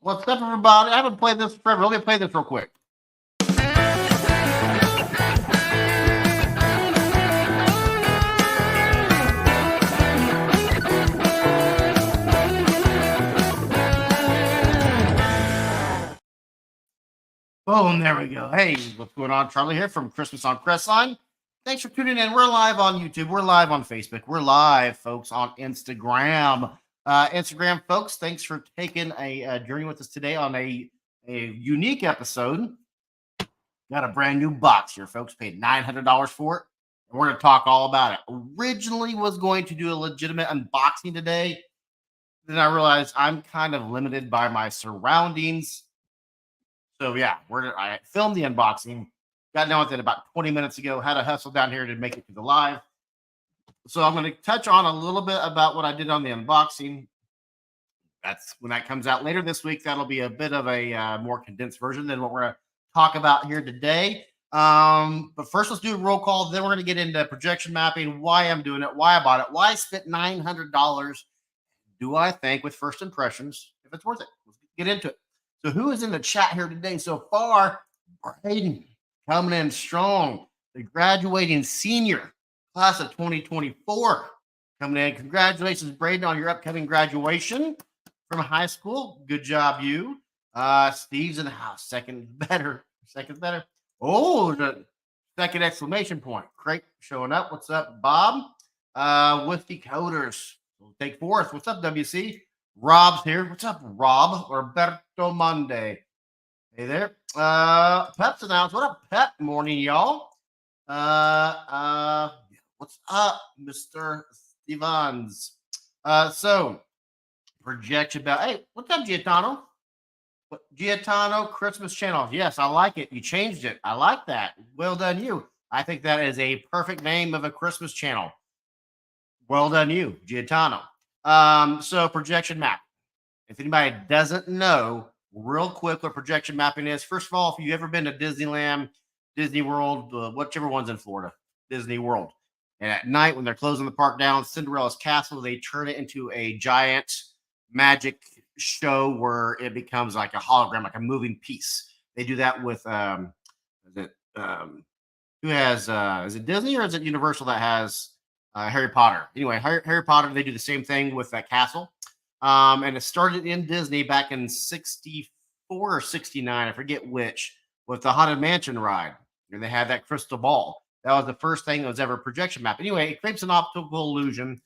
What's up, everybody? I haven't played this forever. Let me play this real quick. Boom, there we go. Hey, what's going on? Charlie here from Christmas on Crestline. Thanks for tuning in. We're live on YouTube. We're live on Facebook. We're live, folks, on Instagram. Instagram, folks, thanks for taking a journey with us today on a unique episode. Got a brand new box here, folks. Paid $900 for it. And we're going to talk all about it. Originally was going to do a legitimate unboxing today. Then I realized I'm kind of limited by my surroundings. So yeah, I filmed the unboxing, got done with it about 20 minutes ago, had to hustle down here to make it to the live. So I'm going to touch on a little bit about what I did on the unboxing. That's when that comes out later this week. That'll be a bit of a more condensed version than what we're going to talk about here today. But first, let's do a roll call. Then we're going to get into projection mapping, why I'm doing it, why I bought it, why I spent $900. Do I think with first impressions if it's worth it? Let's get into it. So who is in the chat here today so far? Braden coming in strong. The graduating senior class of 2024 coming in. Congratulations, Braden, on your upcoming graduation from high school. Good job, you. Steve's in the house. Second's better. Oh, the second exclamation point. Great showing up. What's up, Bob? With the coders. We'll take fourth. What's up, WC? Rob's here. What's up, Rob? Roberto Monday. Hey there. Pep's announced. What up, Pep? Morning, y'all. What's up, Mr. Stevens? So projection about. Hey, what's up, Giatano? Giatano Christmas channel. Yes, I like it. You changed it. I like that. Well done, you. I think that is a perfect name of a Christmas channel. Well done, you, Giatano. So projection map. If anybody doesn't know, real quick, what projection mapping is. First of all, if you've ever been to Disneyland, Disney World, whichever one's in Florida, Disney World, and at night when they're closing the park down, Cinderella's castle, they turn it into a giant magic show where it becomes like a hologram, like a moving piece. They do that with who has is it Disney or is it Universal that has Harry Potter? Anyway, Harry Potter, they do the same thing with that castle. And it started in Disney back in 64 or 69, I forget which, with the Haunted Mansion ride. And they had that crystal ball. That was the first thing that was ever projection map. Anyway, it creates an optical illusion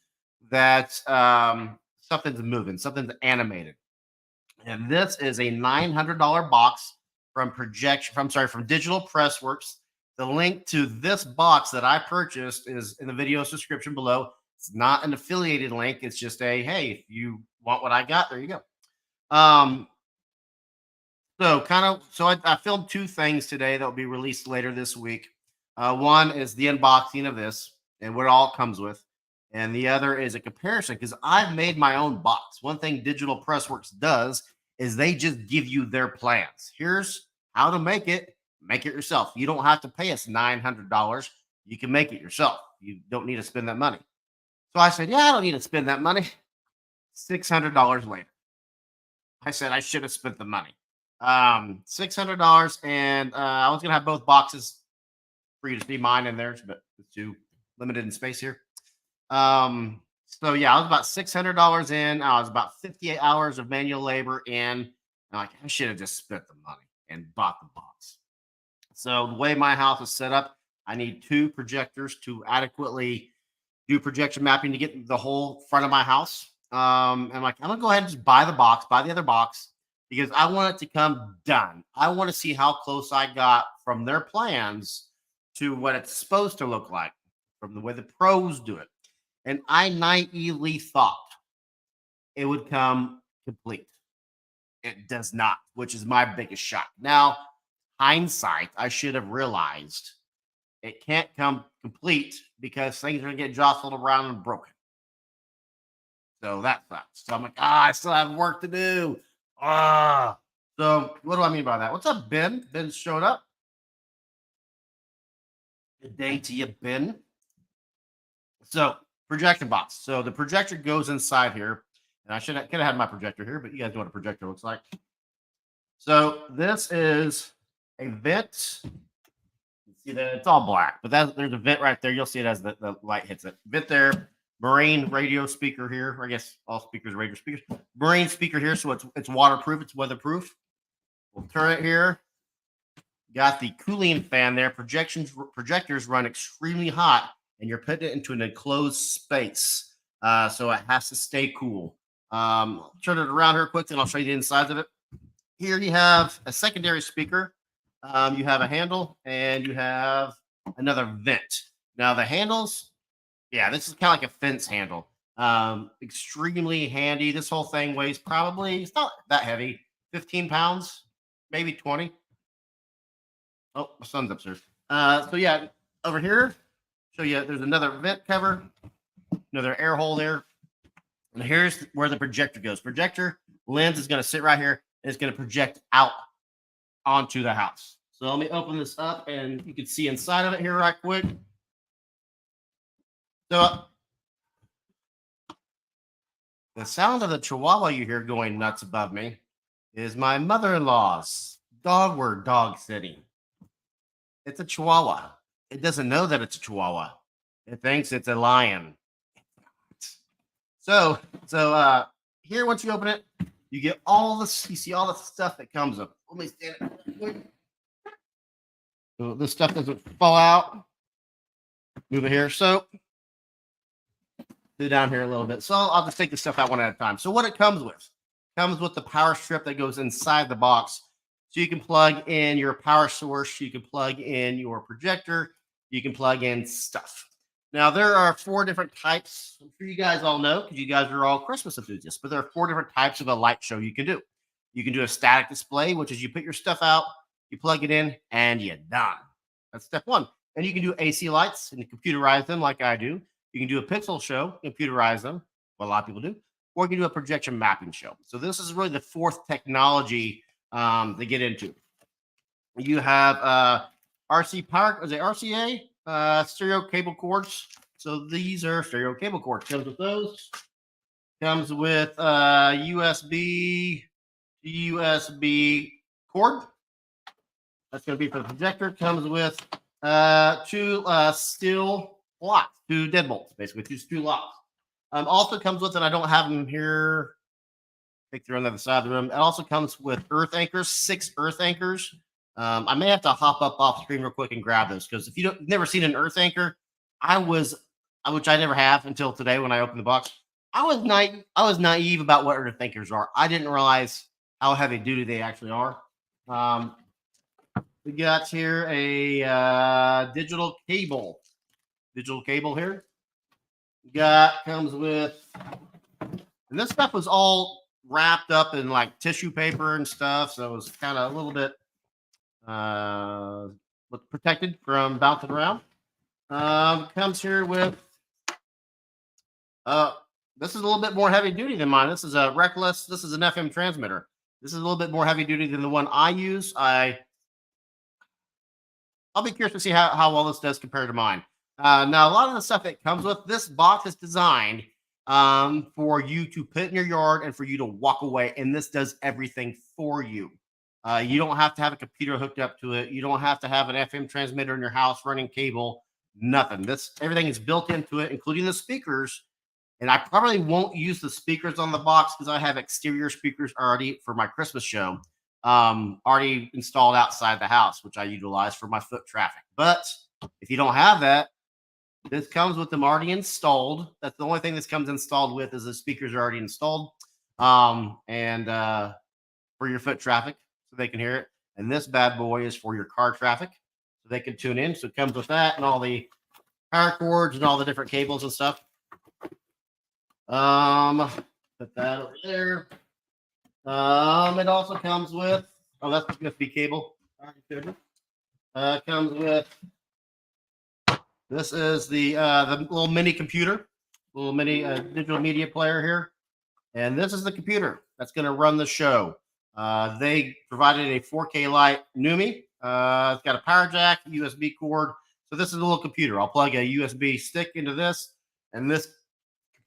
that something's moving, something's animated. And this is a $900 box from Digital Pressworks. The link to this box that I purchased is in the video description below. It's not an affiliated link. It's just a, hey, if you want what I got, there you go. I filmed two things today that will be released later this week. One is the unboxing of this and what it all comes with. And the other is a comparison because I've made my own box. One thing Digital Pressworks does is they just give you their plans. Here's how to make it. Make it yourself. You don't have to pay us $900. You can make it yourself. You don't need to spend that money. So I said, yeah, I don't need to spend that money. $600 later. I said I should have spent the money. $600, and I was going to have both boxes for you to see mine in there, but it's too limited in space here. So yeah, I was about $600 in. I was about 58 hours of manual labor in. I should have just spent the money and bought the box. So the way my house is set up, I need two projectors to adequately do projection mapping to get the whole front of my house. And I'm gonna go ahead and just buy the other box, because I want it to come done. I want to see how close I got from their plans to what it's supposed to look like from the way the pros do it. And I naively thought it would come complete. It does not, which is my biggest shock. Now, hindsight, I should have realized it can't come complete because things are going to get jostled around and broken. So that sucks. So I'm like, I still have work to do. So what do I mean by that? What's up, Ben? Ben showed up. Good day to you, Ben. So projection box. So the projector goes inside here. And I could have had my projector here, but you guys know what a projector looks like. So this is a vent. See that it's all black, but there's a vent right there. You'll see it as the light hits it. Vent there. Marine radio speaker here. I guess all speakers are radio speakers. Marine speaker here, so it's waterproof. It's weatherproof. We'll turn it here. Got the cooling fan there. Projectors run extremely hot, and you're putting it into an enclosed space, so it has to stay cool. Turn it around here quick, and I'll show you the insides of it. Here you have a secondary speaker. You have a handle, and you have another vent. Now the handles, yeah, this is kind of like a fence handle. Extremely handy. This whole thing weighs probably, it's not that heavy, 15 pounds, maybe 20. Oh, my son's upstairs. So yeah, over here, show you there's another vent cover, another air hole there. And here's where the projector goes. Projector lens is going to sit right here, and it's going to project out onto the house. So let me open this up, and you can see inside of it here right quick. So the sound of the chihuahua you hear going nuts above me is my mother-in-law's dog we're dog sitting. It's a chihuahua. It doesn't know that it's a chihuahua. It thinks it's a lion. So here, once you open it, you get all this. You see all the stuff that comes up. Let me stand it. So this stuff doesn't fall out. Move it here. So do down here a little bit. So I'll just take the stuff out one at a time. So what it comes with the power strip that goes inside the box. So you can plug in your power source. You can plug in your projector. You can plug in stuff. Now, there are 4 different types. I'm sure you guys all know because you guys are all Christmas enthusiasts, but there are 4 different types of a light show you can do. You can do a static display, which is you put your stuff out, you plug it in, and you're done. That's step 1. And you can do AC lights and computerize them like I do. You can do a pixel show, computerize them, what a lot of people do, or you can do a projection mapping show. So this is really the 4th technology to get into. You have RC power, is it RCA? Stereo cable cords. So these are stereo cable cords. Comes with those. Comes with USB cord. That's going to be for the projector. Comes with 2 steel locks, 2 deadbolts, basically 2 locks. Also comes with, and I don't have them here. I think they're on the other side of the room. It also comes with earth anchors, 6 earth anchors. I may have to hop up off screen real quick and grab those because if you've never seen an earth anchor, which I never have until today when I opened the box. I was naive about what earth anchors are. I didn't realize how heavy duty they actually are. We got here a digital cable here. Comes with, and this stuff was all wrapped up in like tissue paper and stuff, so it was kind of a little bit protected from bouncing around. Comes here with this is a little bit more heavy duty than mine. This is a Reckless. This is an FM transmitter. This is a little bit more heavy duty than the one I use. I'll be curious to see how well this does compared to mine. Now, a lot of the stuff it comes with, this box is designed for you to put in your yard and for you to walk away, and this does everything for you. You don't have to have a computer hooked up to it. You don't have to have an FM transmitter in your house running cable. Nothing. Everything is built into it, including the speakers. And I probably won't use the speakers on the box because I have exterior speakers already for my Christmas show, already installed outside the house, which I utilize for my foot traffic. But if you don't have that, this comes with them already installed. That's the only thing this comes installed with is the speakers are already installed, and for your foot traffic, so they can hear it. And this bad boy is for your car traffic, so they can tune in. So it comes with that and all the power cords and all the different cables and stuff. Put that over there. It also comes with, that's USB cable. Comes with, this is the little mini computer, little mini digital media player here. And this is the computer that's going to run the show. They provided a 4K light NUMI. It's got a power jack, USB cord. So this is a little computer. I'll plug a USB stick into this, and this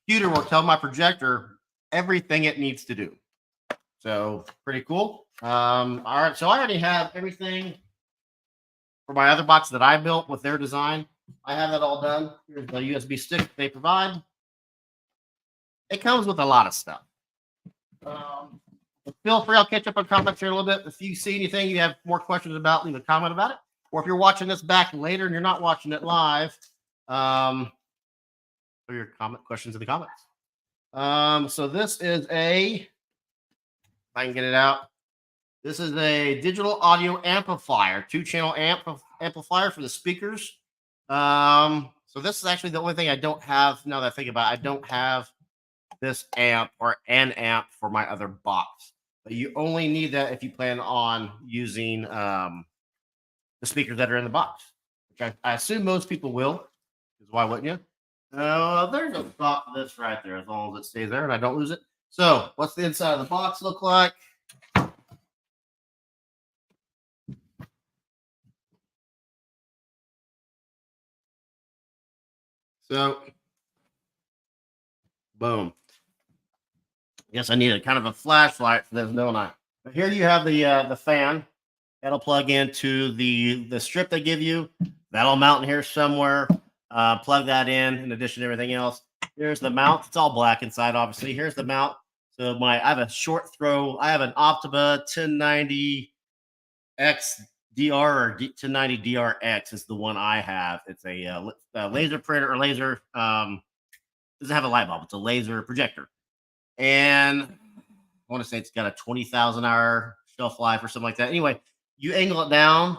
computer will tell my projector everything it needs to do. So pretty cool. All right, so I already have everything for my other box that I built with their design. I have that all done. Here's the USB stick that they provide. It comes with a lot of stuff. Feel free, I'll catch up on comments here in a little bit. If you see anything you have more questions about, leave a comment about it. Or if you're watching this back later and you're not watching it live, put your questions in the comments. So this is if I can get it out. This is a digital audio amplifier, 2-channel amplifier for the speakers. So this is actually the only thing I don't have now that I think about it. I don't have this amp or an amp for my other box. But you only need that if you plan on using the speakers that are in the box, which I assume most people will, because why wouldn't you? There's a spot for this right there, as long as it stays there and I don't lose it. So what's the inside of the box look like? So, boom. I guess I need a kind of a flashlight for this, don't I? But here you have the fan. That'll plug into the strip they give you. That'll mount in here somewhere. Plug that in addition to everything else. Here's the mount. It's all black inside, obviously. Here's the mount. So I have a short throw. I have an Optima 1090 XDR or 1090 DRX is the one I have. It's a laser printer or laser. Doesn't have a light bulb. It's a laser projector. And I want to say it's got a 20,000 hour shelf life or something like that. Anyway, you angle it down.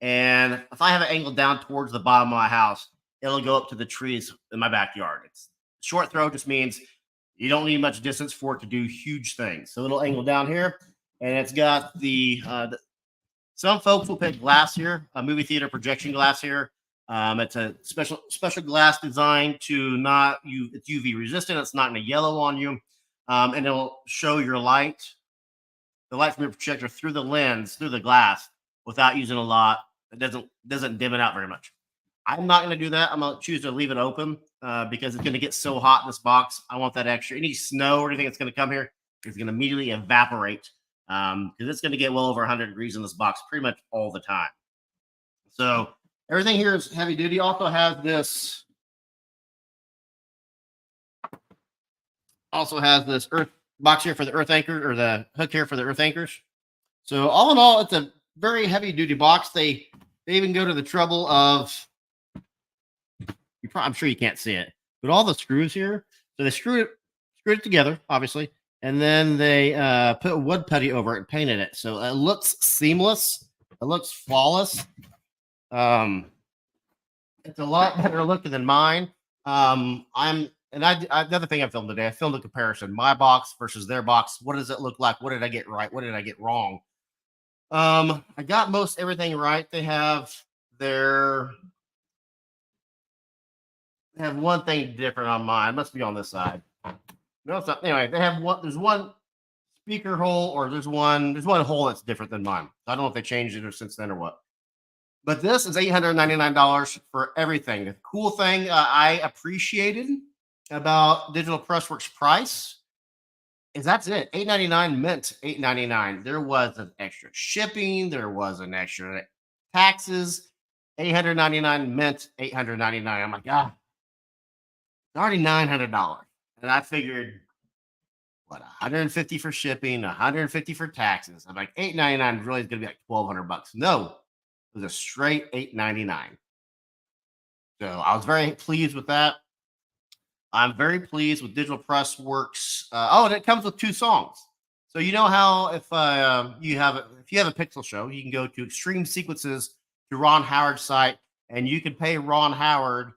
And if I have it angled down towards the bottom of my house, it'll go up to the trees in my backyard. It's short throw just means you don't need much distance for it to do huge things. So it'll angle down here, and it's got some folks will pick glass here, a movie theater projection glass here. It's a special glass designed to it's UV resistant. It's not going to yellow on you, and it'll show your light, the light from your projector through the lens, through the glass, without using a lot. It doesn't dim it out very much. I'm not going to do that. I'm going to choose to leave it open because it's going to get so hot in this box. I want that extra. Any snow or anything that's going to come here is going to immediately evaporate because it's going to get well over 100 degrees in this box pretty much all the time. So everything here is heavy duty. Also has this earth box here for the earth anchor, or the hook here for the earth anchors. So all in all, it's a very heavy duty box. They even go to the trouble of, I'm sure you can't see it, but all the screws here. So they screwed it together, obviously, and then they put wood putty over it and painted it. So it looks seamless. It looks flawless. It's a lot better looking than mine. The other thing I filmed today, I filmed a comparison, my box versus their box. What does it look like? What did I get right? What did I get wrong? I got most everything right. They have one thing different on mine. It must be on this side. No, it's not. Anyway, there's one speaker hole, or there's one hole that's different than mine. I don't know if they changed it or since then or what. But this is $899 for everything. The cool thing I appreciated about Digital Pressworks price is that's it. $899 meant $899. There was an extra shipping. There was an extra taxes. $899 meant $899. I'm like, it's already $900. And I figured, what, $150 for shipping, $150 for taxes. I'm like, $899 really is going to be like $1,200. No, it was a straight $899. So I was very pleased with that. I'm very pleased with Digital Pressworks. And it comes with 2 songs. So you know how if you have a pixel show, you can go to Extreme Sequences to Ron Howard's site, and you can pay Ron Howard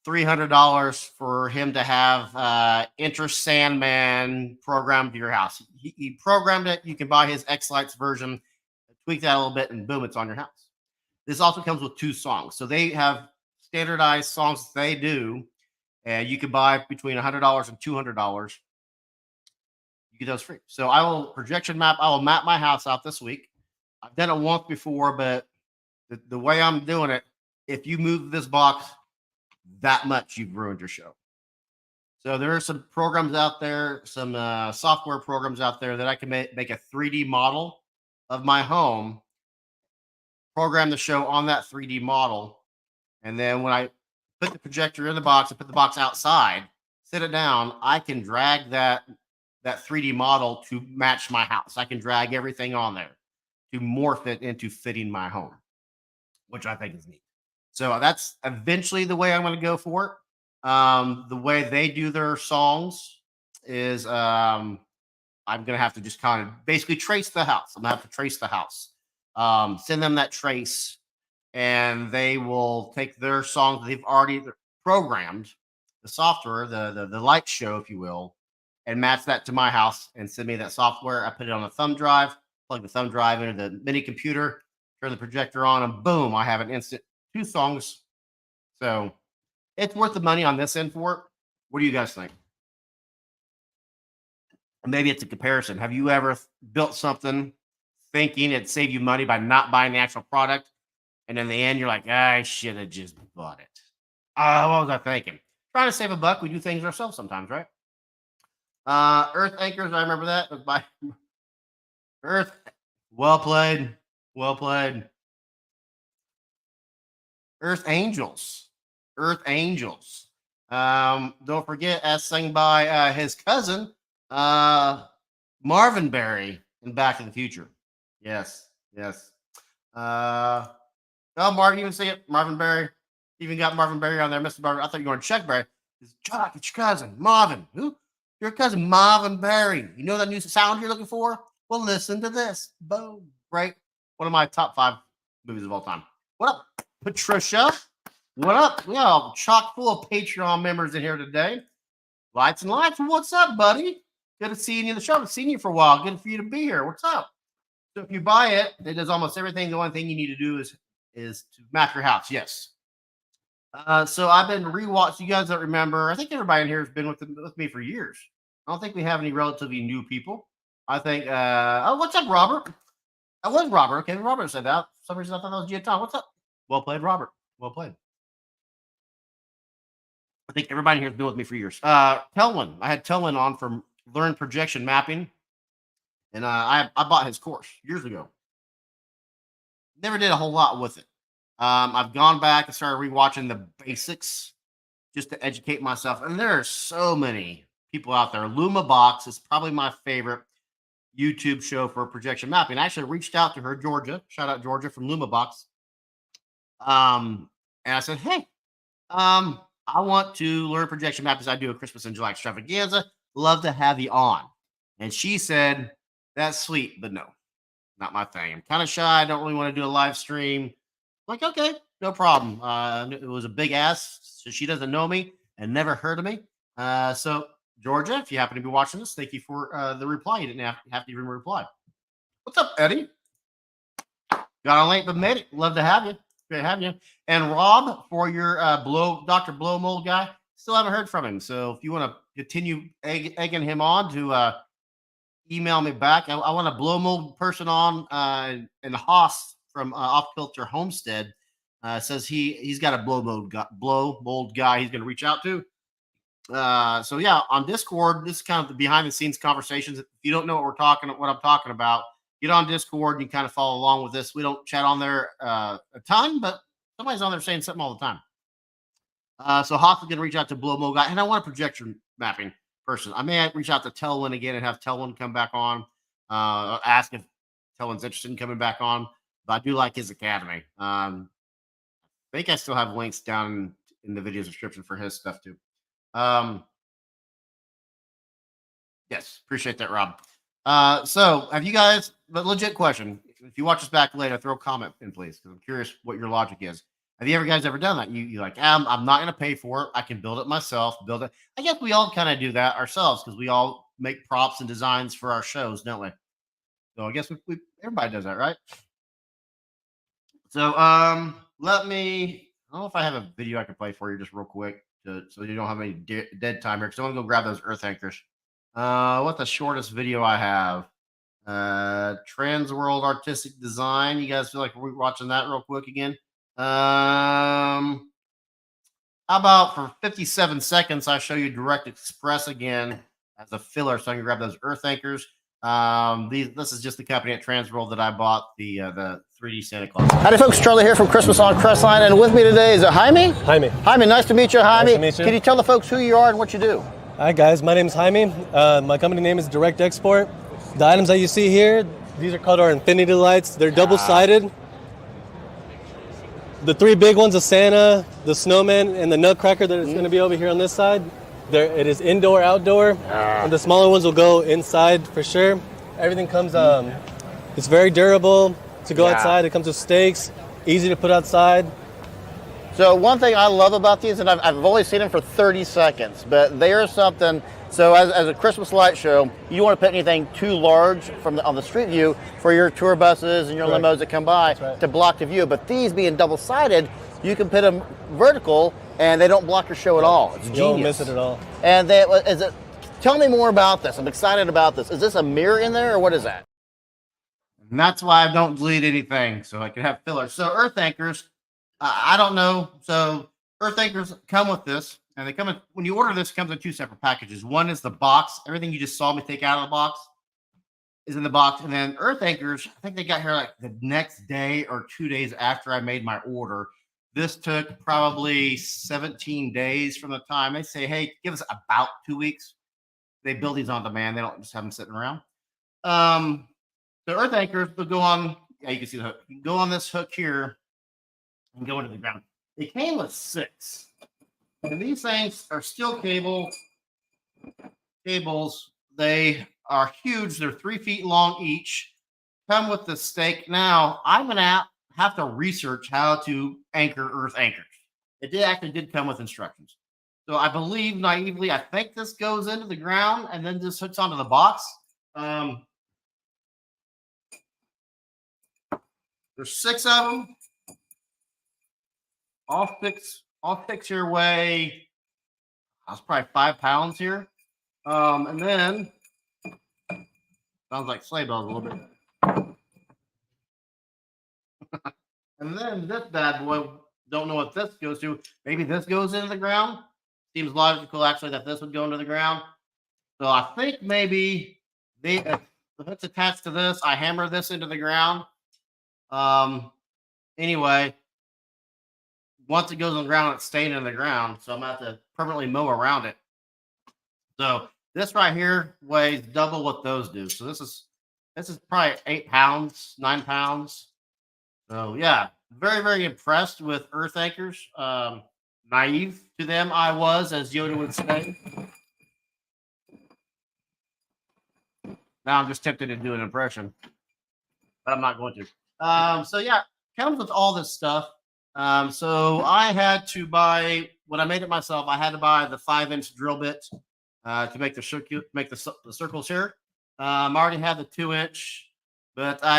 $300 for him to have Enter Sandman programmed to your house. He programmed it. You can buy his X-Lights version, tweak that a little bit, and boom, it's on your house. This also comes with 2 songs. So they have standardized songs they do, and you can buy between $100 and $200. You get those free. So I will map my house out this week. I've done it once before, but the way I'm doing it, if you move this box that much, you've ruined your show. So there are some programs out there, some software programs out there that I can make a 3D model of my home, program the show on that 3D model, and then when I put the projector in the box and put the box outside, sit it down, I can drag that 3D model to match my house. I can drag everything on there to morph it into fitting my home, which I think is neat. So that's eventually the way I'm going to go for it. The way they do their songs is I'm going to have to just kind of basically trace the house. I'm going to have to trace the house, send them that trace, and they will take their songs that they've already programmed, the software, the light show, if you will, and match that to my house and send me that software. I put it on a thumb drive, plug the thumb drive into the mini computer, turn the projector on, and boom, I have an instant 2 songs. So it's worth the money on this end for it. What do you guys think? Maybe it's a comparison. Have you ever built something thinking it'd save you money by not buying the actual product? And in the end, you're like, I should have just bought it. What was I thinking? Trying to save a buck. We do things ourselves sometimes, right? Earth Anchors. I remember that. It was by Earth. Well played. Well played. Earth Angels. Earth Angels. Don't forget, as sung by his cousin, Marvin Berry in Back to the Future. Yes. Yes. Oh, Marvin, even see it. Marvin Berry. Even got Marvin Berry on there. Mr. Marvin. I thought you were on Chuck Berry. It's Chuck, it's your cousin, Marvin. Who? Your cousin, Marvin Berry. You know that new sound you're looking for? Well, listen to this. Boom. Right? One of my top 5 movies of all time. What up, Patricia? What up? We got a chock full of Patreon members in here today. Lights and Lights. What's up, buddy? Good to see you in the show. I've seen you for a while. Good for you to be here. What's up? So if you buy it, it does almost everything. The only thing you need to do is to map your house. Yes. So I've been rewatching. You guys that remember, I think everybody in here has been with me for years. I don't think we have any relatively new people. I think. Oh, what's up, Robert? That was Robert. Okay, Robert said that. For some reason I thought that was Giaton. What's up? Well played, Robert. Well played. I think everybody here has been with me for years. Telwin. I had Telwin on from Learn Projection Mapping, and I bought his course years ago. Never did a whole lot with it. I've gone back and started rewatching the basics just to educate myself. And there are so many people out there. Luma Box is probably my favorite YouTube show for projection mapping. I actually reached out to her, Georgia. Shout out Georgia from Luma Box. And I said, hey, I want to learn projection mapping as I do a Christmas in July extravaganza. Love to have you on. And she said, that's sweet, but no, not my thing. I'm kind of shy. I don't really want to do a live stream. Like, okay, no problem. It was a big ass. So she doesn't know me and never heard of me. So, Georgia, if you happen to be watching this, thank you for the reply. You didn't have to even reply. What's up, Eddie? Got on late but made it. Love to have you. Great to have you. And Rob, for your Dr. Blow Mold guy, still haven't heard from him. So if you want to continue egging him on to email me back, I want a blow mold person on. And Haas from Off Kilter Homestead says he's got a blow mold guy he's going to reach out to. So yeah, on Discord, this is kind of the behind the scenes conversations. If you don't know what I'm talking about, get on Discord. You can kind of follow along with this. We don't chat on there a ton, but somebody's on there saying something all the time. So Hoff is going to reach out to Blow Mo guy, and I want a projection mapping person. I may reach out to Telwin again and have Telwin come back on. Ask if Telwin's interested in coming back on. But I do like his academy. I think I still have links down in the video description for his stuff too. Yes, appreciate that, Rob. So have you guys, but legit question, if you watch this back later, throw a comment in, please, because I'm curious what your logic is. Have you guys ever done that? You like, I'm not going to pay for it. I can build it myself, build it. I guess we all kind of do that ourselves because we all make props and designs for our shows, don't we? So I guess everybody does that, right? So let me, I don't know if I have a video I can play for you just real quick so you don't have any dead time here because I want to go grab those earth anchors. What's the shortest video I have? Trans World Artistic Design. You guys feel like we're watching that real quick again? How about for 57 seconds, I show you Direct Express again as a filler, so I can grab those earth anchors. This is just the company at Transworld that I bought the 3D Santa Claus. Howdy, folks. Charlie here from Christmas on Crestline, and with me today is Jaime. Jaime, nice to meet you, Jaime. Nice to meet you. Can you tell the folks who you are and what you do? Hi guys, my name is Jaime. My company name is Direct Export. The items that you see here, these are called our infinity lights. They're double-sided. The three big ones, the Santa, the snowman, and the nutcracker that is going to be over here on this side. It is indoor, outdoor, and the smaller ones will go inside for sure. Everything comes, it's very durable to go outside. It comes with stakes, easy to put outside. So one thing I love about these, and I've only seen them for 30 seconds, but they are something. So as a Christmas light show, you want to put anything too large on the street view for your tour buses and your limos that come by to block the view. But these being double-sided, you can put them vertical and they don't block your show at all. It's genius. You won't miss it at all. And tell me more about this. I'm excited about this. Is this a mirror in there or what is that? And that's why I don't delete anything, so I can have fillers. So earth anchors, I don't know. So earth anchors come with this. And they come in, when you order this, it comes in two separate packages. One is the box. Everything you just saw me take out of the box is in the box. And then earth anchors, I think they got here like the next day or 2 days after I made my order. This took probably 17 days from the time they say, hey, give us about 2 weeks. They build these on demand. They don't just have them sitting around. The earth anchors will go on. Yeah, you can see the hook. You can go on this hook here and go into the ground. It came with 6. And these things are steel cables. They are huge. They're 3 feet long each. Come with the stake. Now, I'm going to have to research how to anchor earth anchors. It actually did come with instructions. So I believe naively, I think this goes into the ground and then just hooks onto the box. There's 6 of them. All six your way. That's probably 5 pounds here. And then sounds like sleigh bells a little bit. And then this bad boy, don't know what this goes to. Maybe this goes into the ground. Seems logical actually that this would go into the ground. So I think maybe the hook's attached to this. I hammer this into the ground. Anyway. Once it goes on the ground, it's staying in the ground. So I'm going to have to permanently mow around it. So this right here weighs double what those do. So this is probably 8 pounds, 9 pounds. So yeah, very, very impressed with earth anchors. Naive to them I was, as Yoda would say. Now I'm just tempted to do an impression, but I'm not going to. So yeah, comes with all this stuff. So I had to buy, when I made it myself, I had to buy the 5-inch drill bit to make the circles here. I already had the 2-inch, but I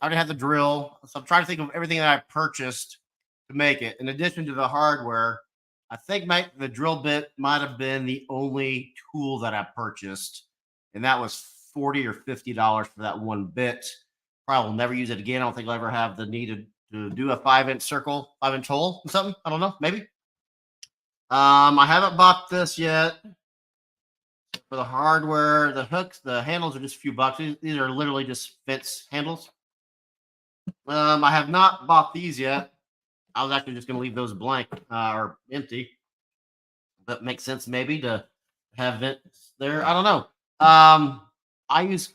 already had the drill. So I'm trying to think of everything that I purchased to make it. In addition to the hardware, I think the drill bit might have been the only tool that I purchased, and that was $40 or $50 for that one bit. Probably will never use it again. I don't think I'll ever have the need to do a 5-inch circle, 5-inch hole or something. I don't know, maybe. I haven't bought this yet. For the hardware, the hooks, the handles are just a few bucks. These are literally just fence handles. I have not bought these yet. I was actually just going to leave those blank or empty. That makes sense maybe to have it there. I don't know. I used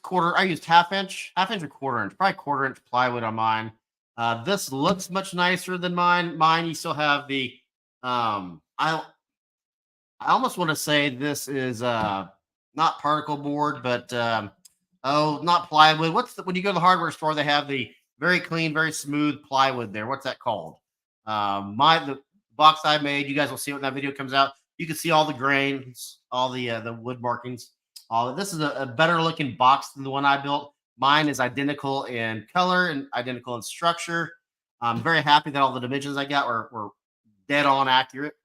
half-inch or quarter-inch, probably quarter-inch plywood on mine. This looks much nicer than mine. Mine, you still have the, I almost want to say this is not particle board, but not plywood. When you go to the hardware store, they have the very clean, very smooth plywood there. What's that called? The box I made, you guys will see it when that video comes out. You can see all the grains, all the wood markings. This is a better looking box than the one I built. Mine is identical in color and identical in structure. I'm very happy that all the dimensions I got were dead on accurate.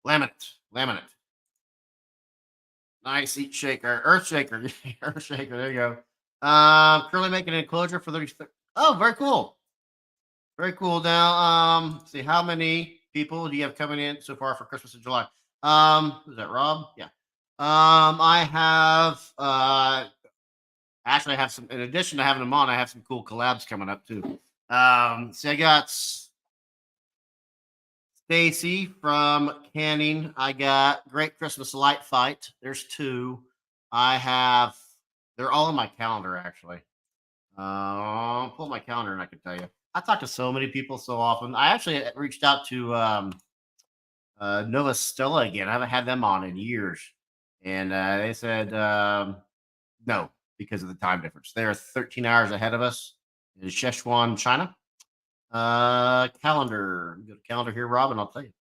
Laminate. Nice earth shaker, earth shaker. There you go. Currently making an enclosure for 30. Oh, very cool. Very cool. Now, see how many people do you have coming in so far for Christmas in July? Was that Rob? Yeah. I have actually I have some in addition to having them on, I have some cool collabs coming up too. So I got Stacy from Canning. I got Great Christmas Light Fight. There's two. I have they're all in my calendar actually. I'll pull my calendar and I can tell you. I talk to so many people so often. I actually reached out to Nova Stella again. I haven't had them on in years. And they said no because of the time difference. They're 13 hours ahead of us in Szechuan, China. Calendar. Go to calendar here, Rob, and I'll tell you.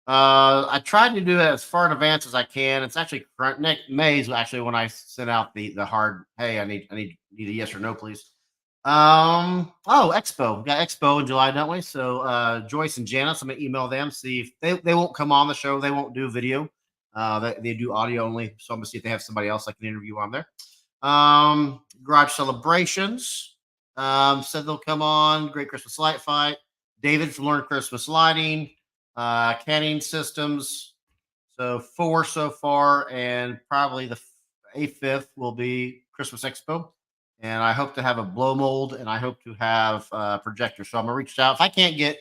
I tried to do it as far in advance as I can. It's actually next May is actually when I sent out the hard. Hey, I need a yes or no, please. Expo. We got Expo in July, don't we? So Joyce and Janice, I'm gonna email them, see if they won't come on the show. They won't do video. They do audio only. So I'm gonna see if they have somebody else I can interview on there. Garage Celebrations. Said they'll come on. Great Christmas Light Fight. David from Learn Christmas Lighting. Canning Systems. So 4 so far, and probably a fifth will be Christmas Expo. And I hope to have a blow mold, and I hope to have a projector. So I'm gonna reach out. If I can't get,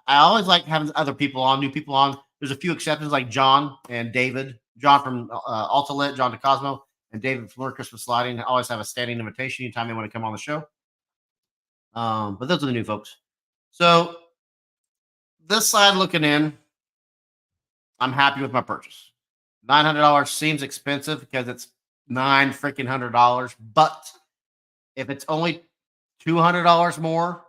I always like having other people on, new people on. There's a few exceptions like John and David. John from Altalit, John DeCosmo, and David from Learn Christmas Lighting. I always have a standing invitation anytime they want to come on the show. But those are the new folks. So this side looking in, I'm happy with my purchase. $900 seems expensive because it's $900, but if it's only $200 more,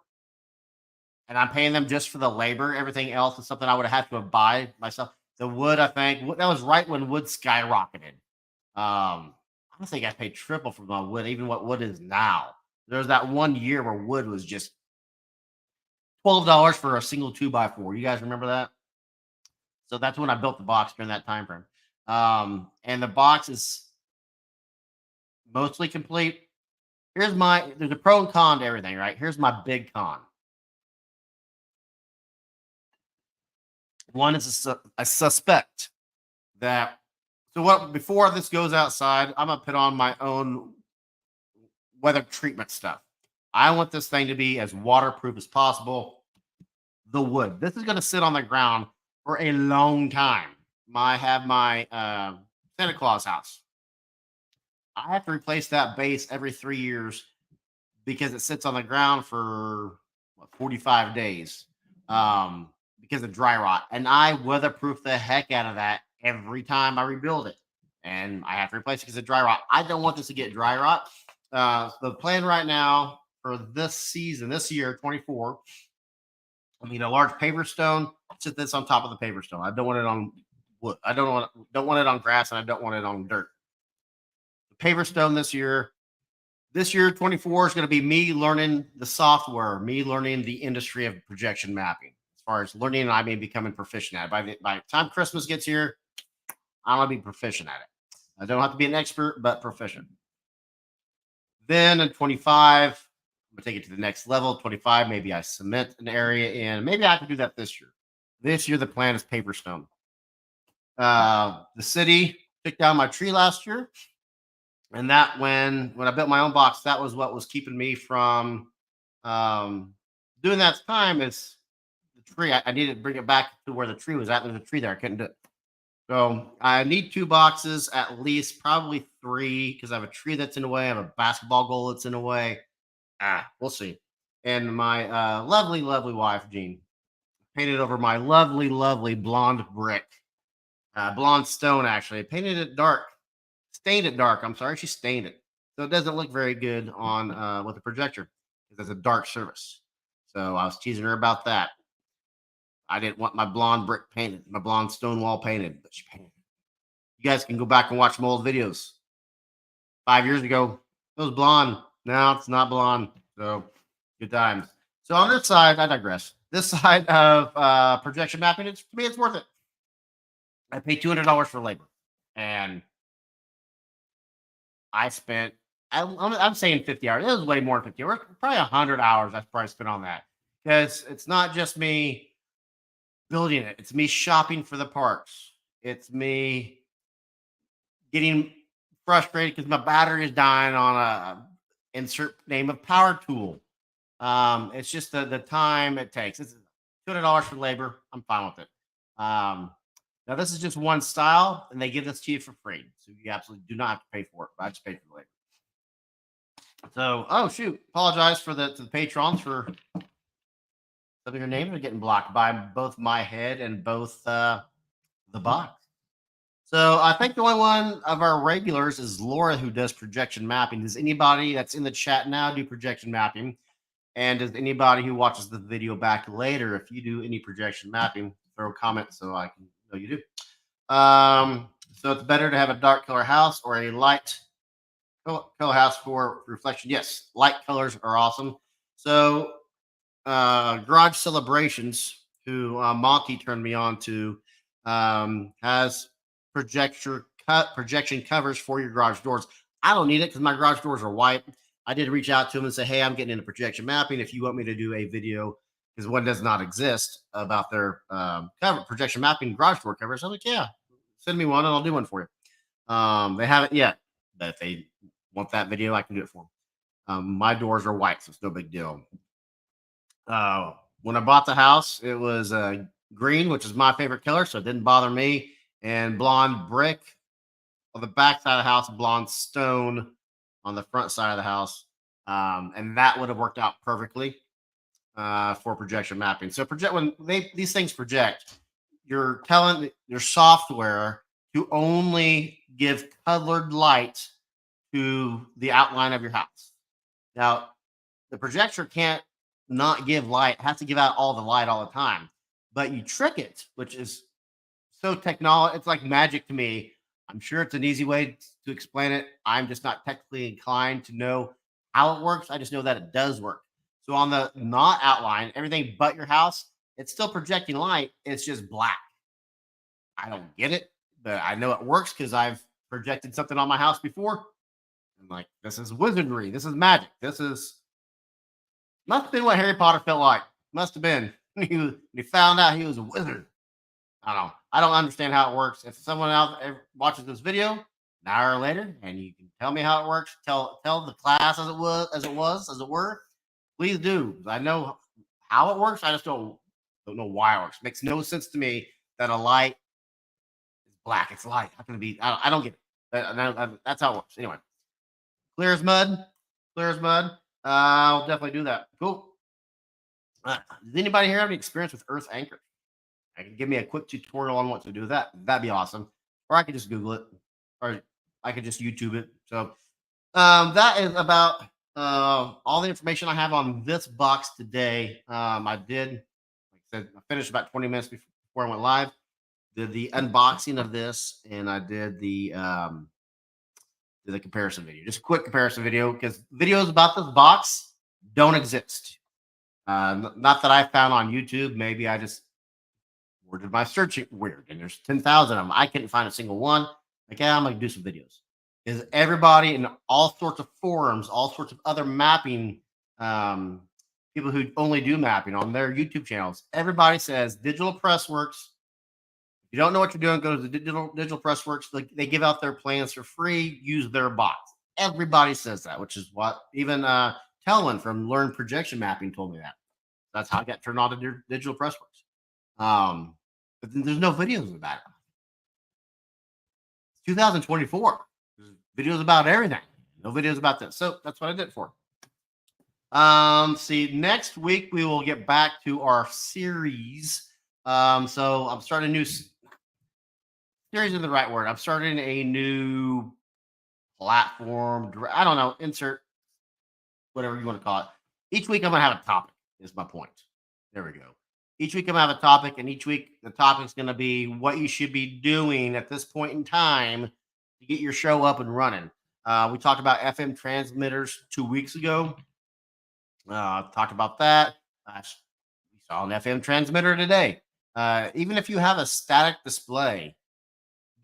and I'm paying them just for the labor, everything else is something I would have had to buy myself. The wood, I think that was right when wood skyrocketed. I think I paid triple for my wood, even what wood is now. There's that one year where wood was just $12 for a single 2x4. You guys remember that? So that's when I built the box during that time frame. And the box is mostly complete. There's a pro and con to everything, right? Here's my big con. One is I suspect that before this goes outside, I'm gonna put on my own weather treatment stuff. I want this thing to be as waterproof as possible. The wood. This is gonna sit on the ground for a long time. I have my Santa Claus house. I have to replace that base every 3 years because it sits on the ground for 45 days because of dry rot. And I weatherproof the heck out of that every time I rebuild it. And I have to replace it because of dry rot. I don't want this to get dry rot. The plan right now for this season, this year, 24, I need a large paver stone. Sit this on top of the paver stone. I don't want it on wood. I don't want it on grass, and I don't want it on dirt. The paver stone this year 24 is going to be me learning the software, me learning the industry of projection mapping. As far as learning, I mean becoming proficient at it. By the time Christmas gets here, I want to be proficient at it. I don't have to be an expert, but proficient. Then in 25, I'm gonna take it to the next level. 25, maybe I cement an area in. Maybe I can do that this year. This year, the plan is paper stone. The city took down my tree last year, and that when I built my own box, that was what was keeping me from doing that time. Is the tree? I needed to bring it back to where the tree was at. There's a tree there. I couldn't do it. So I need 2 boxes, at least, probably 3, because I have a tree that's in the way. I have a basketball goal that's in the way. We'll see. And my lovely, lovely wife, Jean, painted over my lovely, lovely blonde brick, blonde stone, actually. Painted it dark, stained it dark. I'm sorry, she stained it. So it doesn't look very good on with the projector because it's a dark surface. So I was teasing her about that. I didn't want my blonde brick painted, my blonde stone wall painted, but she painted it. You guys can go back and watch some old videos. 5 years ago, it was blonde. Now it's not blonde. So good times. So on this side, I digress. This side of projection mapping, to me, it's worth it. I paid $200 for labor, and I spent. I'm saying 50 hours. It was way more than 50 hours. Probably 100 hours. I probably spent on that because it's not just me building it. It's me shopping for the parts. It's me getting frustrated because my battery is dying on a insert name of power tool. It's just the time it takes. It's $200 for labor. I'm fine with it. Now this is just one style, and they give this to you for free, so you absolutely do not have to pay for it. But I just paid for the labor. So, oh shoot, apologize for to the patrons for some of your names are getting blocked by both my head and both the box. So I think the only one of our regulars is Laura, who does projection mapping. Does anybody that's in the chat now do projection mapping? And does anybody who watches the video back later, if you do any projection mapping, throw a comment so I can know you do. So it's better to have a dark color house or a light color house for reflection. Yes, light colors are awesome. So Garage Celebrations, who Monty turned me on to, has projection covers for your garage doors. I don't need it because my garage doors are white. I did reach out to him and say, hey, I'm getting into projection mapping. If you want me to do a video, because one does not exist, about their projection mapping garage door covers, I'm like, yeah, send me one and I'll do one for you. They haven't yet, but if they want that video, I can do it for them. My doors are white, so it's no big deal. When I bought the house, it was green, which is my favorite color, so it didn't bother me, and blonde brick on the back side of the house, blonde stone on the front side of the house, and that would have worked out perfectly for projection mapping. So when these things project, you're telling your software to only give colored light to the outline of your house. Now, the projector can't not give light, has to give out all the light all the time, but you trick it, which is so technology. It's like magic to me. I'm sure it's an easy way to explain it. I'm just not technically inclined to know how it works. I just know that it does work. So on the not outline, everything but your house, it's still projecting light. It's just black. I don't get it, but I know it works because I've projected something on my house before. I'm like, this is wizardry. This is magic. Must have been what Harry Potter felt like. Must have been. He found out he was a wizard. I don't know. I don't understand how it works. If someone out there watches this video an hour later and you can tell me how it works, tell the class as it were, please do. I know how it works. I just don't know why it works. It makes no sense to me that a light is black. It's light. How can it be? I don't get it. That's how it works. Anyway, clear as mud. Clear as mud. I'll definitely do that. Cool. Does anybody here have any experience with Earth Anchor? I can give me a quick tutorial on what to do with that. That'd be awesome. Or I could just Google it, or I could just YouTube it. So that is about all the information I have on this box today. I did, like I said, I finished about 20 minutes before I went live. Did the unboxing of this, and I did the comparison video. Just a quick comparison video because videos about this box don't exist. Not that I found on YouTube. Maybe I just worded my search weird, and there's 10,000 of them. I couldn't find a single one. Like, yeah, I'm gonna do some videos. Is everybody in all sorts of forums, all sorts of other mapping people who only do mapping on their YouTube channels? Everybody says Digital Pressworks. If you don't know what you're doing, go to the Digital Pressworks. They give out their plans for free. Use their box. Everybody says that, which is what even Telwin from Learn Projection Mapping told me that. That's how I got turned on to Digital Pressworks. But there's no videos about it. It's 2024. There's videos about everything. No videos about this. So that's what I did for. See, next week we will get back to our series. So I'm starting a new series is the right word. I'm starting a new platform. I don't know. Insert whatever you want to call it. Each week I'm gonna have a topic. Is my point. There we go. Each week I'm gonna have a topic, and each week the topic's gonna be what you should be doing at this point in time to get your show up and running. We talked about FM transmitters 2 weeks ago. Talked about that. We saw an FM transmitter today. Even if you have a static display,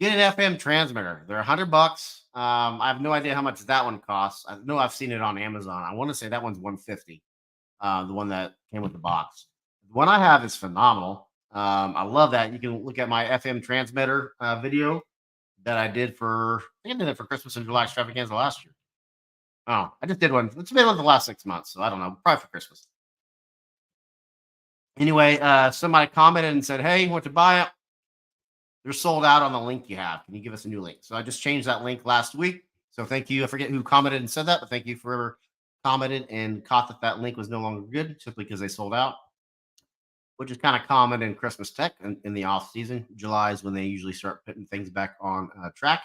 get an FM transmitter. They're $100. I have no idea how much that one costs. I know I've seen it on Amazon. I want to say that one's $150. The one that came with the box. The one I have is phenomenal. I love that. You can look at my FM transmitter video that I did for, I think I did it for Christmas and July extravaganza last year. Oh, I just did one. It's been one of the last 6 months, so I don't know, probably for Christmas. Anyway, somebody commented and said, "Hey, want to buy it? They're sold out on the link you have. Can you give us a new link?" So I just changed that link last week. So thank you. I forget who commented and said that, but thank you for whoever commented and caught that link was no longer good simply because they sold out, which is kind of common in Christmas tech in the off season. July is when they usually start putting things back on track.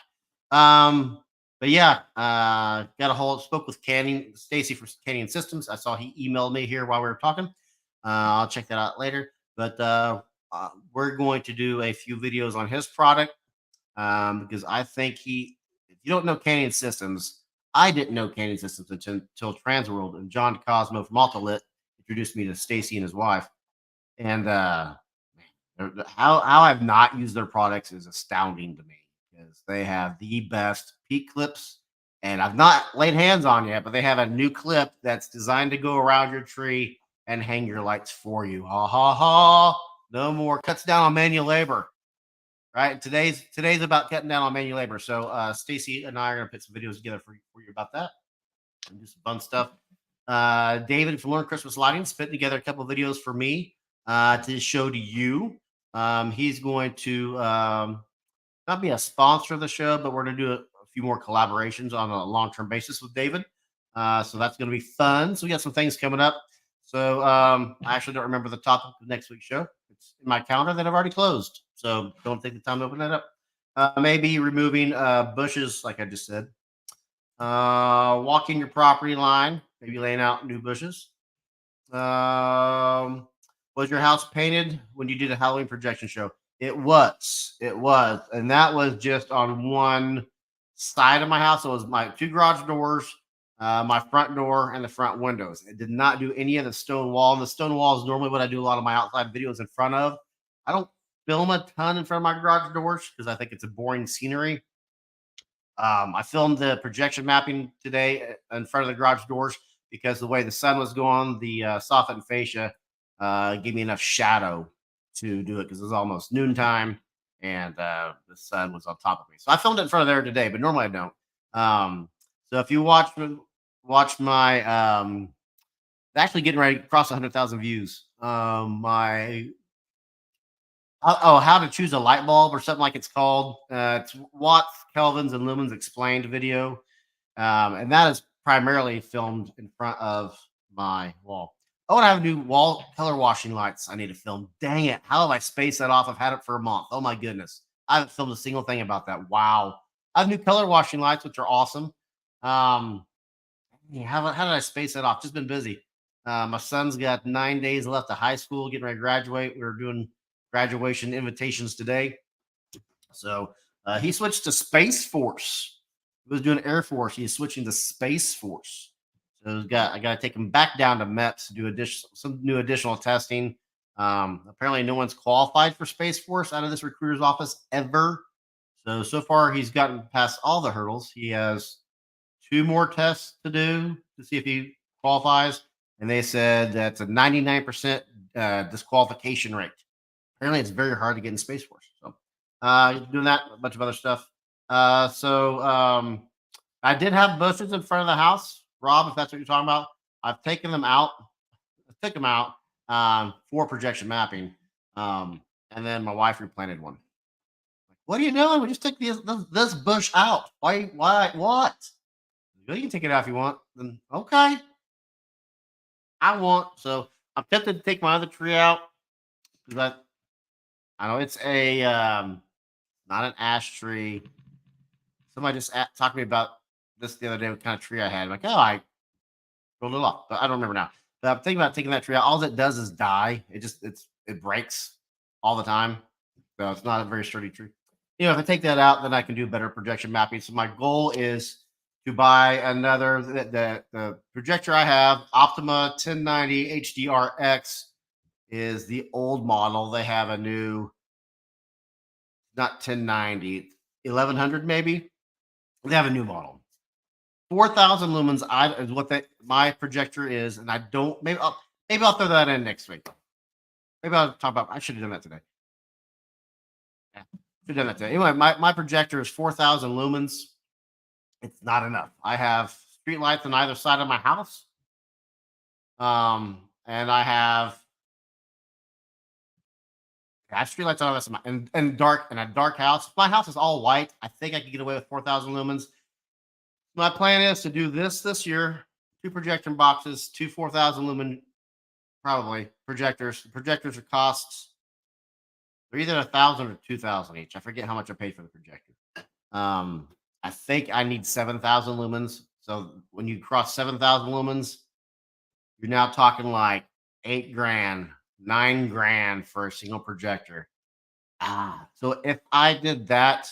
But yeah, got a hold, spoke with Stacy from Canyon Systems. I saw he emailed me here while we were talking. I'll check that out later. But we're going to do a few videos on his product because I think if you don't know Canyon Systems, I didn't know Canyon Systems until Transworld, and John Cosmo from Altalit introduced me to Stacy and his wife. And how I've not used their products is astounding to me because they have the best peak clips. And I've not laid hands on yet, but they have a new clip that's designed to go around your tree and hang your lights for you. Ha ha ha! No more, cuts down on manual labor. Right? Today's about cutting down on manual labor. So Stacy and I are gonna put some videos together for you about that and do some fun stuff. David from Learn Christmas Lighting's putting together a couple of videos for me to show to you. He's going to not be a sponsor of the show, but we're going to do a few more collaborations on a long-term basis with David. So that's going to be fun. So we got some things coming up. So I actually don't remember the topic of next week's show. It's in my calendar that I've already closed. So don't take the time to open that up. Maybe removing bushes, like I just said. Walking your property line, maybe laying out new bushes. Was your house painted when you did a Halloween projection show? It was, and that was just on one side of my house. It was my 2 garage doors, my front door, and the front windows. It did not do any of the stone wall. And the stone wall is normally what I do a lot of my outside videos in front of. I don't film a ton in front of my garage doors because I think it's a boring scenery. I filmed the projection mapping today in front of the garage doors because the way the sun was going, the soffit and fascia gave me enough shadow to do it because it was almost noontime and the sun was on top of me. So I filmed it in front of there today, but normally I don't. So if you watch my actually getting ready to cross 100,000 views. My how to choose a light bulb or something like it's called. It's watts, kelvins, and lumens explained video, and that is primarily filmed in front of my wall. I want to have new wall color washing lights. I need to film. Dang it! How have I spaced that off? I've had it for a month. Oh my goodness! I haven't filmed a single thing about that. Wow! I have new color washing lights, which are awesome. How did I space that off? Just been busy. My son's got 9 days left of high school, getting ready to graduate. We were doing graduation invitations today. So he switched to Space Force. He was doing Air Force. He's switching to Space Force. So I got to take him back down to MEPS to do some new additional testing. Apparently, no one's qualified for Space Force out of this recruiter's office ever. So far, he's gotten past all the hurdles. He has 2 more tests to do to see if he qualifies. And they said that's a 99% disqualification rate. Apparently, it's very hard to get in Space Force. So doing that, a bunch of other stuff. I did have bushes in front of the house, Rob, if that's what you're talking about. I've taken them out. I took them out for projection mapping. And then my wife replanted one. What are you doing? We just took this bush out. Why? What? You can take it out if you want. Then okay. I want. So I'm tempted to take my other tree out because I know it's a not an ash tree. Somebody just talked to me about this the other day. What kind of tree I had? I'm like, oh, I rolled it off, but I don't remember now. But I'm thinking about taking that tree out. All it does is die. It breaks all the time, so it's not a very sturdy tree. If I take that out, then I can do better projection mapping. So my goal is to buy another. The projector I have, Optima 1090 HDRX, is the old model. They have a new, not 1090, 1100 maybe. They have a new model. 4,000 lumens is what my projector is, and I don't. Maybe I'll throw that in next week. Maybe I'll talk about. I should have done that today. Yeah, should have done that today. Anyway, my projector is 4,000 lumens. It's not enough. I have street lights on either side of my house. And I have street lights on this and dark in a dark house. My house is all white. I think I could get away with 4,000 lumens. My plan is to do this year. 2 projection boxes, 2 4,000 lumen, probably projectors. The projectors are costs. They're either 1,000 or 2,000 each. I forget how much I paid for the projector. I think I need 7,000 lumens. So when you cross 7,000 lumens, you're now talking like $8,000, $9,000 for a single projector. So if I did that,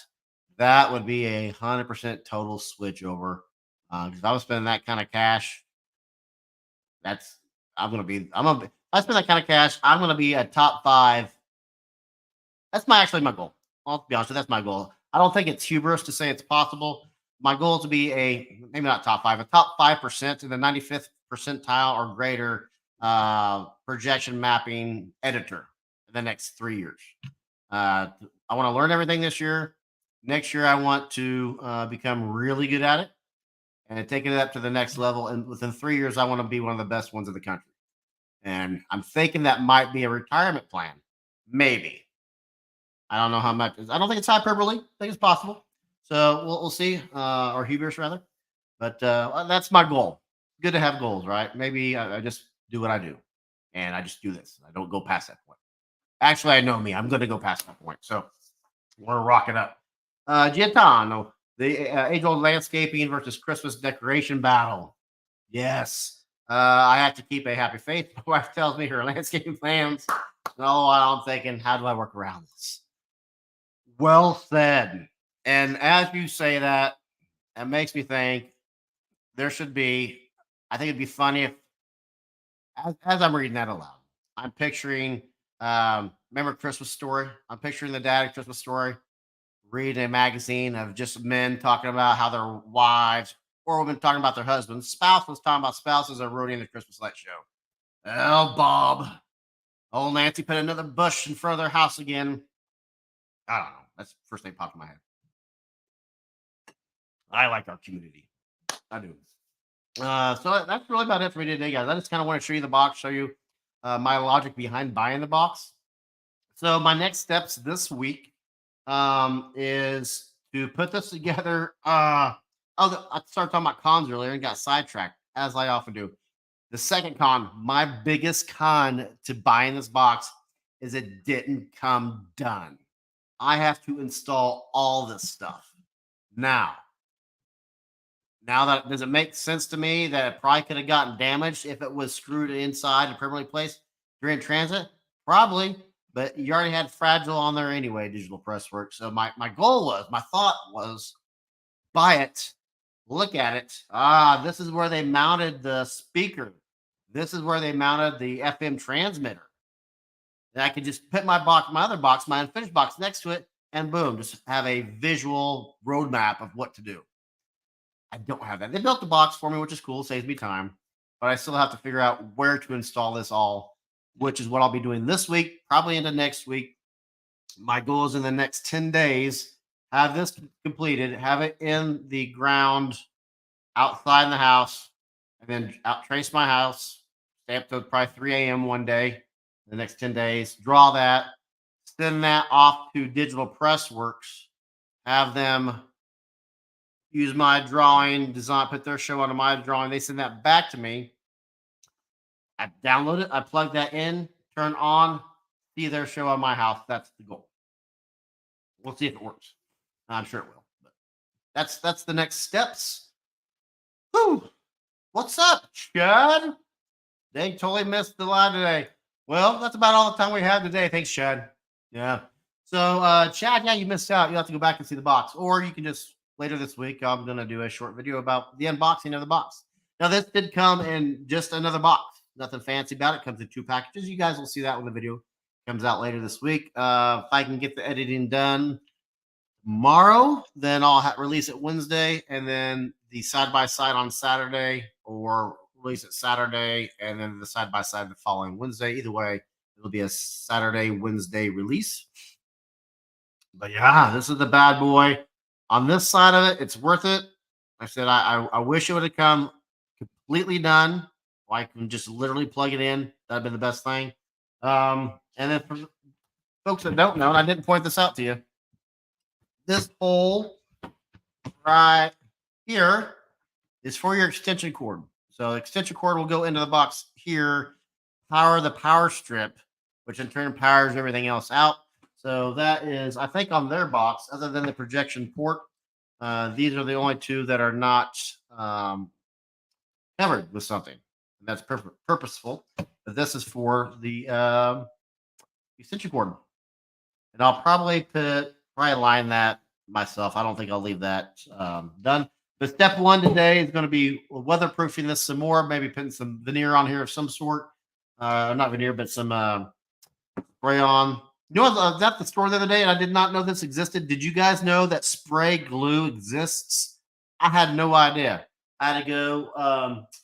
that would be 100% total switch over. Because if I was spending that kind of cash, if I spend that kind of cash, I'm gonna be a top 5. That's actually my goal. I'll be honest with you, that's my goal. I don't think it's hubris to say it's possible. My goal is to be maybe not top 5, a top 5% in the 95th percentile or greater projection mapping editor in the next 3 years. I want to learn everything this year. Next year, I want to become really good at it and take it up to the next level. And within 3 years, I want to be one of the best ones in the country. And I'm thinking that might be a retirement plan. Maybe. I don't know how much. I don't think it's hyperbole. I think it's possible. So we'll see, or hubris rather. But that's my goal. Good to have goals, right? Maybe I just do what I do, and I just do this. I don't go past that point. Actually, I know me. I'm going to go past that point. So we're rocking up. Giatano, the age-old landscaping versus Christmas decoration battle. Yes. I have to keep a happy face. My wife tells me her landscaping plans. No, I'm thinking, how do I work around this? Well said. And as you say that, it makes me think there should be, I think it'd be funny if, as I'm reading that aloud, I'm picturing, remember Christmas Story? I'm picturing the dad of Christmas Story reading a magazine of just men talking about how their wives or women talking about their husbands. Spouse was talking about spouses are ruining the Christmas light show. Oh, Bob. Old Nancy put another bush in front of their house again. I don't know. That's the first thing popped in my head. I like our community. I do. So that's really about it for me today, guys. I just kind of want to show you the box, show you my logic behind buying the box. So my next steps this week is to put this together. I started talking about cons earlier and got sidetracked, as I often do. The second con, my biggest con to buying this box is it didn't come done. I have to install all this stuff. Now that does it make sense to me that it probably could have gotten damaged if it was screwed inside and permanently placed during transit? Probably, but you already had fragile on there anyway, Digital Pressworks. So my thought was buy it, look at it. This is where they mounted the speaker. This is where they mounted the FM transmitter. And I could just put my other box, my unfinished box next to it, and boom, just have a visual roadmap of what to do. I don't have that. They built the box for me, which is cool, saves me time, but I still have to figure out where to install this all, which is what I'll be doing this week, probably into next week. My goal is in the next 10 days, have this completed, have it in the ground outside in the house, and then trace my house, stay up to probably 3 a.m. one day, the next 10 days, draw that, send that off to Digital Pressworks, have them use my drawing, design, put their show onto my drawing. They send that back to me. I download it. I plug that in, turn on, see their show on my house. That's the goal. We'll see if it works. I'm sure it will. But that's the next steps. Whew. What's up, Chad? They totally missed the live today. Well, that's about all the time we have today. Thanks, Chad. Yeah. So, Chad, yeah, you missed out. You'll have to go back and see the box. Or you can just, later this week, I'm going to do a short video about the unboxing of the box. Now, this did come in just another box. Nothing fancy about it. Comes in 2 packages. You guys will see that when the video comes out later this week. If I can get the editing done tomorrow, then I'll release it Wednesday, and then the side-by-side on Saturday, or release it Saturday, and then the side-by-side the following Wednesday. Either way, It'll be a Saturday, Wednesday release. But yeah, this is the bad boy. On this side of it, it's worth it. I said I wish it would have come completely done. I can just literally plug it in. That'd been the best thing. And then for folks that don't know, and I didn't point this out to you, this hole right here is for your extension cord. So the extension cord will go into the box here, power the power strip, which in turn powers everything else out. So that is, I think, on their box, other than the projection port, these are the only two that are not covered with something. And that's purposeful. But this is for the extension cord. And I'll probably line that myself. I don't think I'll leave that done. But step one today is going to be weatherproofing this some more, maybe putting some veneer on here of some sort. Not veneer, but some spray on. You know, I was at the store the other day and I did not know this existed. Did you guys know that spray glue exists? I had no idea. I had to go,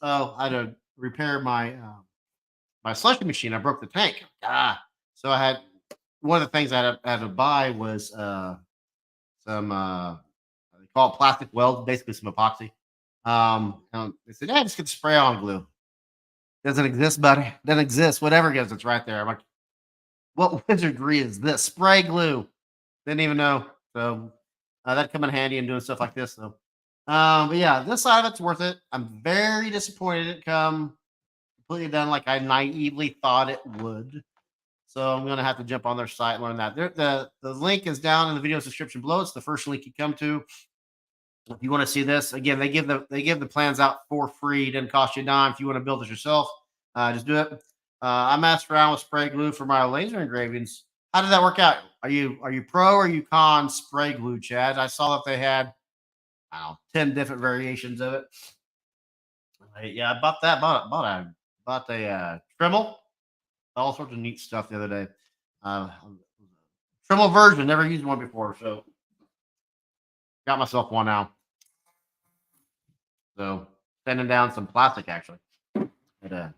I had to repair my my slushy machine. I broke the tank. So I had, one of the things I had to buy was some, they call it plastic weld, basically some epoxy. They said, yeah, just get the spray on glue. Doesn't exist, buddy. Doesn't exist. Whatever it is, it's right there. I'm like, what wizardry is this? Spray glue. Didn't even know. So that'd come in handy in doing stuff like this, though. But yeah, this side of it's worth it. I'm very disappointed it come completely done like I naively thought it would. So I'm gonna have to jump on their site and learn that. The link is down in the video description below. It's the first link you come to. If you want to see this, again, they give the plans out for free. It doesn't cost you a dime. If you want to build it yourself, just do it. I messed around with spray glue for my laser engravings. How did that work out? Are you pro or are you con spray glue, Chad? I saw that they had, I don't know, 10 different variations of it. Yeah, I bought that. Bought a Dremel. All sorts of neat stuff the other day. Dremel version, never used one before, so got myself one now. So sending down some plastic actually. But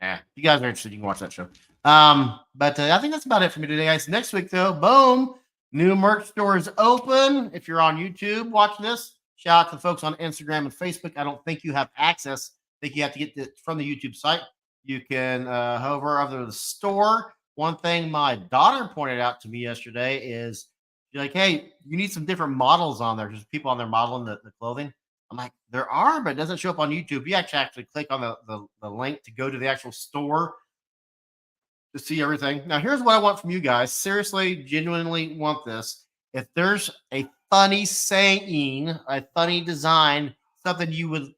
if you guys are interested, you can watch that show. But I think that's about it for me today, guys. Next week, though, boom, new merch store is open. If you're on YouTube watching this, shout out to the folks on Instagram and Facebook. I don't think you have access. I think you have to get it from the YouTube site. You can hover over the store. One thing my daughter pointed out to me yesterday is she's like, hey, you need some different models on there. There's people on there modeling the clothing. I'm like, there are, but it doesn't show up on YouTube. You actually click on the link to go to the actual store to see everything. Now, here's what I want from you guys. Seriously, genuinely want this. If there's a funny saying, a funny design, something you would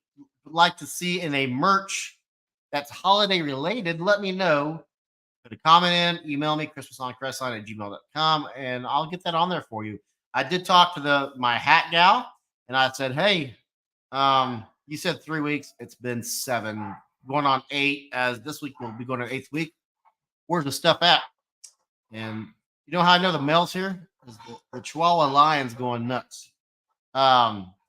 like to see in a merch that's holiday related, let me know. Put a comment in, email me, christmasoncrestline@gmail.com, and I'll get that on there for you. I did talk to my hat gal, and I said, hey, you said 3 weeks. It's been 7, going on 8, as this week will be going on 8th week. Where's the stuff at? And you know how I know the mail's here? The Chihuahua Lion's going nuts.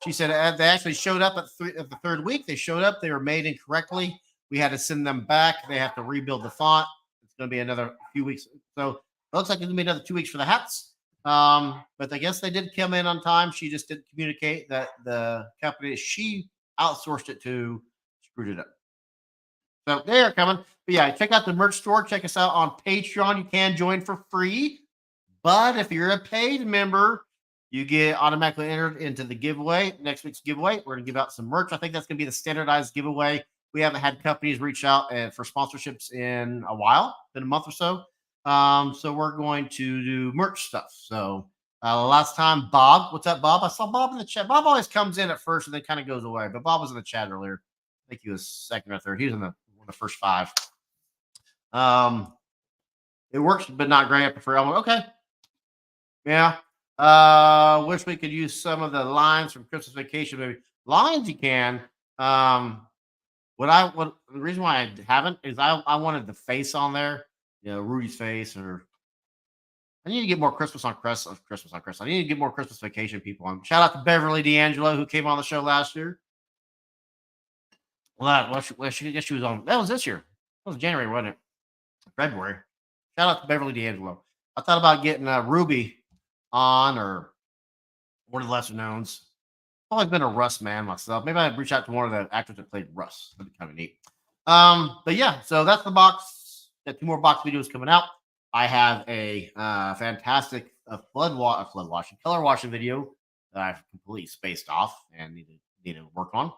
She said they actually showed up at the 3rd week. They showed up. They were made incorrectly. We had to send them back. They have to rebuild the font. It's going to be another few weeks. So it looks like it's going to be another 2 weeks for the hats. But I guess they did come in on time. She just didn't communicate that the company she outsourced it to screwed it up. So they are coming. But yeah, check out the merch store. Check us out on Patreon. You can join for free. But if you're a paid member, you get automatically entered into the giveaway. Next week's giveaway, we're going to give out some merch. I think that's going to be the standardized giveaway. We haven't had companies reach out for sponsorships in a while, been a month or so. So we're going to do merch stuff. So last time, Bob, what's up, Bob? I saw Bob in the chat. Bob always comes in at first and then kind of goes away. But Bob was in the chat earlier. I think he was 2nd or 3rd. He was in one of the first 5. It works, but not great. I prefer. I'm like, okay. Yeah. Wish we could use some of the lines from Christmas Vacation. Maybe lines you can. The reason why I haven't is I wanted the face on there. You know, Rudy's face, or I need to get more Christmas on Crest. I need to get more Christmas Vacation people on. Shout out to Beverly D'Angelo, who came on the show last year. Well, she was on. That was this year. That was January, wasn't it? February. Shout out to Beverly D'Angelo. I thought about getting Ruby on, or one of the lesser knowns. I've always been a Russ man myself. Maybe I'd reach out to one of the actors that played Russ. That'd be kind of neat. But yeah, so that's the box. Got 2 more box videos coming out. I have a fantastic color washing video that I've completely spaced off and need to work on.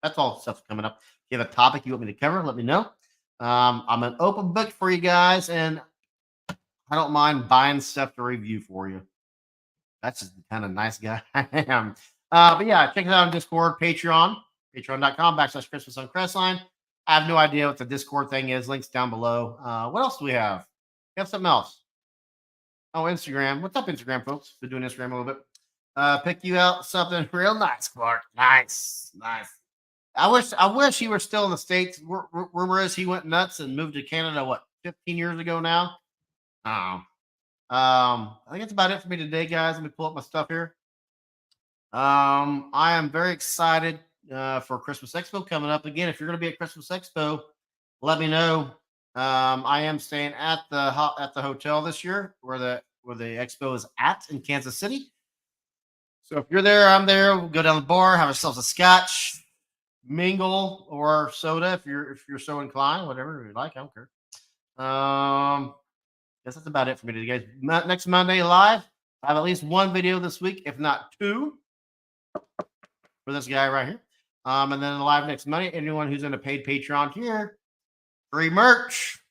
That's all stuff coming up. If you have a topic you want me to cover, let me know. I'm an open book for you guys, and I don't mind buying stuff to review for you. That's just the kind of nice guy I am. But yeah, check it out on Discord, Patreon, patreon.com/Christmas on Crestline. I have no idea what the Discord thing is. Links down below. What else do we have? We have something else. Oh, Instagram. What's up, Instagram, folks? Been doing Instagram a little bit. Pick you out something real nice, Clark. Nice. I wish he were still in the States. Rumor is he went nuts and moved to Canada, 15 years ago now? I think that's about it for me today, guys. Let me pull up my stuff here. I am very excited for Christmas Expo coming up. Again, if you're going to be at Christmas Expo, let me know. I am staying at the hotel this year where the expo is at in Kansas City. So if you're there, I'm there. We'll go down the bar, have ourselves a scotch, mingle, or soda if you're so inclined, whatever you like. I don't care. Guess that's about it for me today, guys. Next Monday live, I have at least 1 video this week, if not 2, for this guy right here. And then live next Monday. Anyone who's in a paid Patreon here, free merch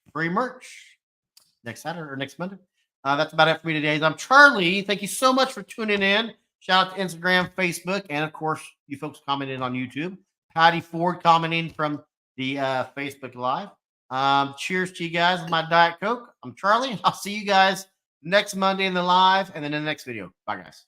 next Saturday or next Monday. That's about it for me today. I'm Charlie. Thank you so much for tuning in. Shout out to Instagram, Facebook, and of course, you folks commenting on YouTube. Patty Ford commenting from the Facebook Live. Cheers to you guys with my Diet Coke. I'm Charlie. I'll see you guys next Monday in the live and then in the next video. Bye, guys.